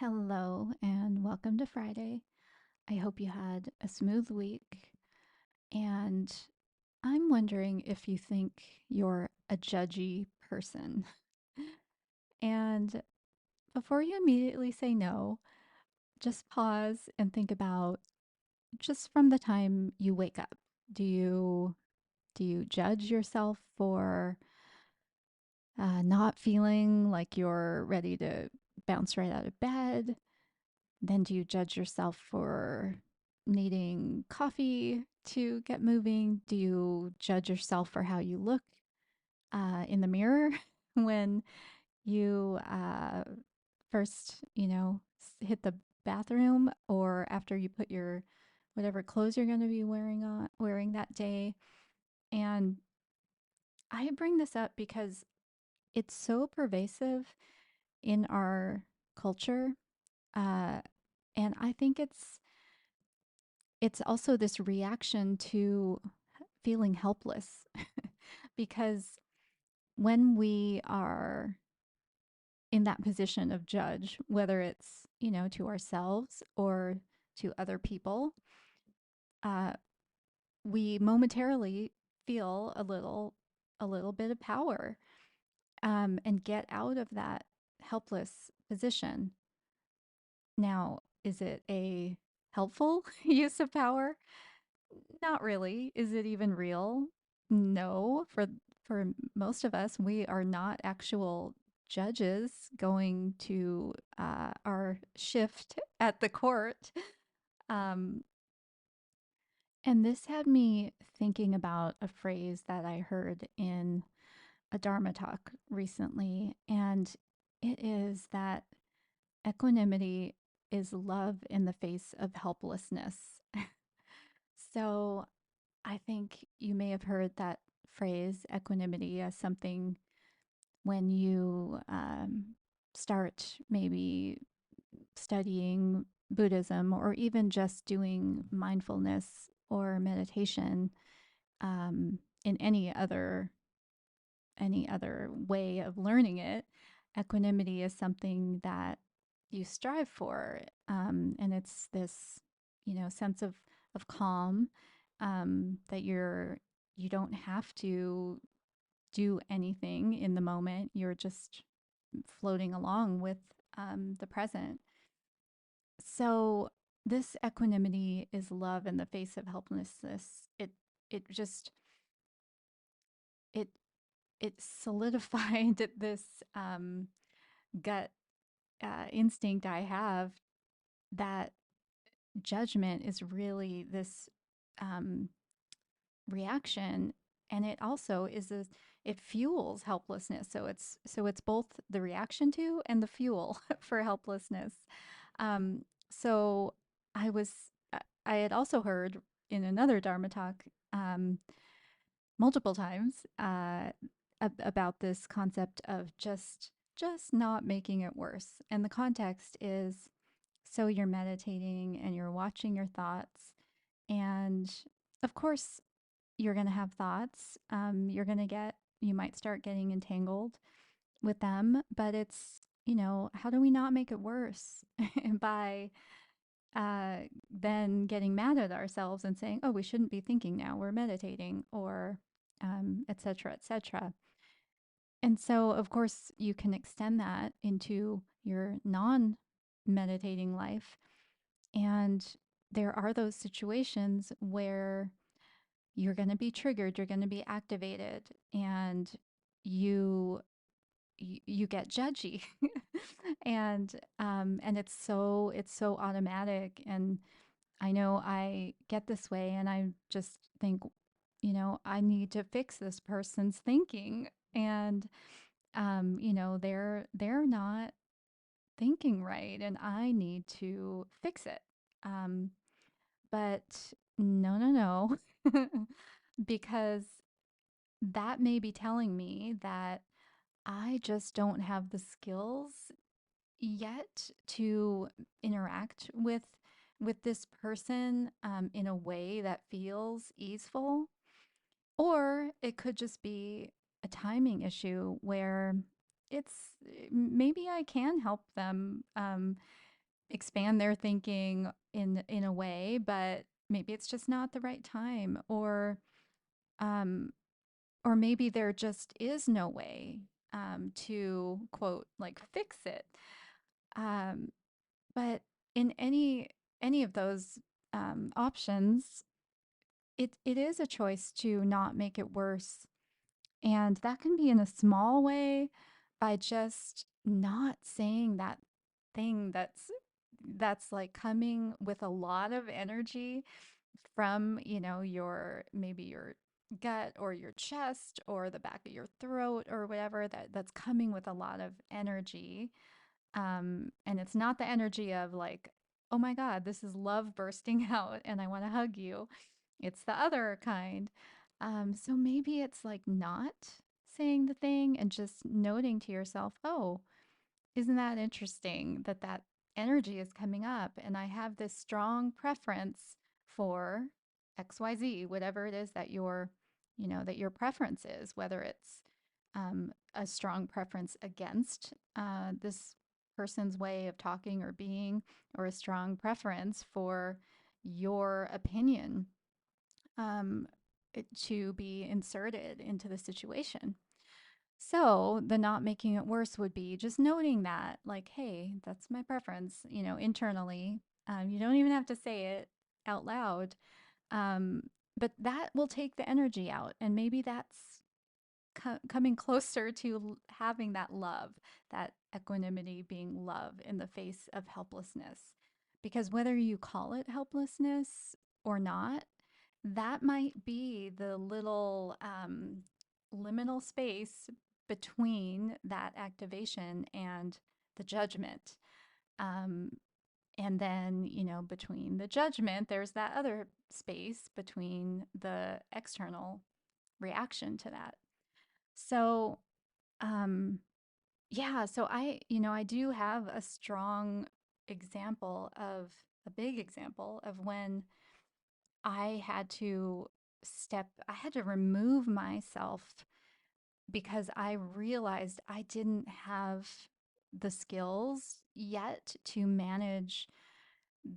Hello and welcome to Friday. I hope you had a smooth week. And I'm wondering if you think you're a judgy person. And before you immediately say no, just pause and think about just from the time you wake up. Do you do you judge yourself for not feeling like you're ready to bounce right out of bed? Then do you judge yourself for needing coffee to get moving? Do you judge yourself for how you look in the mirror when you first, hit the bathroom or after you put your whatever clothes you're going to be wearing that day? And I bring this up because it's so pervasive in our culture, uh, and I think it's also this reaction to feeling helpless because when we are in that position of judge, whether it's, to ourselves or to other people, uh, we momentarily feel a little bit of power and get out of that helpless position. Now, is it a helpful use of power? Not really. Is it even real? No. For most of us, we are not actual judges going to our shift at the court. Um, and this had me thinking about a phrase that I heard in a Dharma talk recently, and it is that equanimity is love in the face of helplessness. So I think you may have heard that phrase, equanimity, as something when you start maybe studying Buddhism or even just doing mindfulness or meditation in any other way of learning it. Equanimity is something that you strive for, and it's this, sense of calm, that you don't have to do anything in the moment. You're just floating along with the present. So this equanimity is love in the face of helplessness. It just it it solidified this gut instinct I have that judgment is really this um, reaction, and it also it fuels helplessness. So it's both the reaction to and the fuel for helplessness. So I was I had also heard in another Dharma talk multiple times about this concept of just not making it worse. And the context is, so you're meditating and you're watching your thoughts, and of course you're going to have thoughts. You might start getting entangled with them, but it's, how do we not make it worse by uh, then getting mad at ourselves and saying, oh, we shouldn't be thinking now, we're meditating, or et cetera, et cetera. And so, of course, you can extend that into your non meditating life. And there are those situations where you're going to be triggered, you're going to be activated, and you you get judgy. And it's so automatic. And I know I get this way, and I just think, I need to fix this person's thinking. And they're not thinking right, and I need to fix it. Um, but no, no, no, because that may be telling me that I just don't have the skills yet to interact with this person in a way that feels easeful. Or it could just be a timing issue where it's maybe I can help them expand their thinking in a way, but maybe it's just not the right time, um, or maybe there just is no way to quote like fix it. Um, but in any of those options, it is a choice to not make it worse, and that can be in a small way by just not saying that thing that's like coming with a lot of energy from, your maybe your gut or your chest or the back of your throat or whatever that's coming with a lot of energy. And it's not the energy of like, oh my God, this is love bursting out and I want to hug you. It's the other kind. So maybe it's like not saying the thing and just noting to yourself, oh, isn't that interesting that that energy is coming up and I have this strong preference for XYZ, whatever it is that that your preference is, whether it's a strong preference against this person's way of talking or being, or a strong preference for your opinion um, to be inserted into the situation. So, the not making it worse would be just noting that, like, hey, that's my preference, internally. You don't even have to say it out loud, um, but that will take the energy out. And maybe that's coming closer to having that love, that equanimity, being love in the face of helplessness. Because whether you call it helplessness or not, that might be the little liminal space between that activation and the judgment. Um, and then, between the judgment, there's that other space between the external reaction to that. So, um, yeah, so I do have a strong example of a big example of when I had to remove myself because I realized I didn't have the skills yet to manage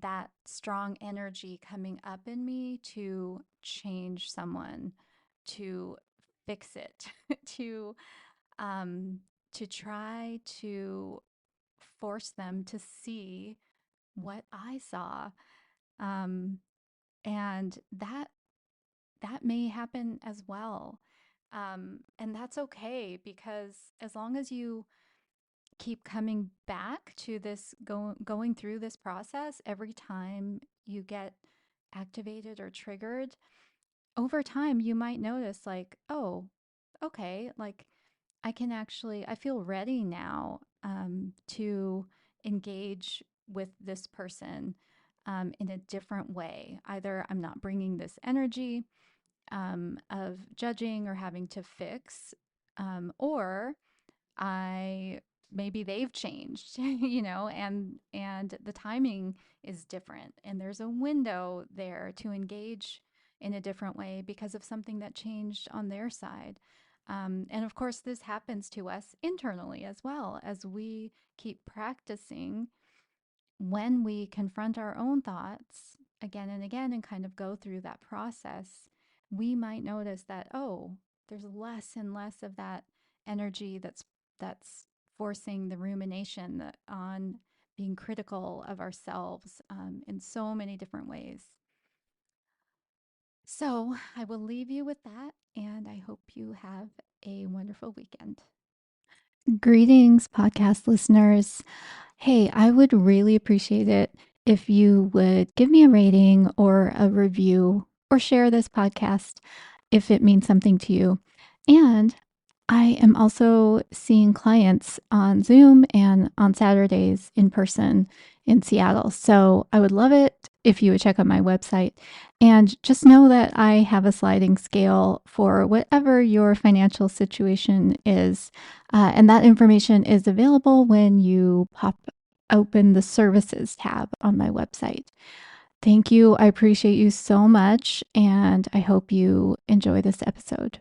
that strong energy coming up in me to change someone, to fix it, to um, to try to force them to see what I saw, um, and that may happen as well. And that's okay because as long as you keep coming back to this, going through this process every time you get activated or triggered, over time you might notice like, oh, okay, like I feel ready now to engage with this person in a different way. Either I'm not bringing this energy of judging or having to fix, or I maybe they've changed, and the timing is different, and there's a window there to engage in a different way because of something that changed on their side. And of course, this happens to us internally as well as we keep practicing. When we confront our own thoughts again and again and kind of go through that process, we might notice that, oh, there's less and less of that energy that's forcing the rumination on being critical of ourselves in so many different ways. So I will leave you with that, and I hope you have a wonderful weekend. Greetings, podcast listeners. Hey, I would really appreciate it if you would give me a rating or a review or share this podcast if it means something to you. And I am also seeing clients on Zoom and on Saturdays in person in Seattle. So I would love it if you would check out my website and just know that I have a sliding scale for whatever your financial situation is. And that information is available when you pop open the services tab on my website. Thank you. I appreciate you so much. And I hope you enjoy this episode.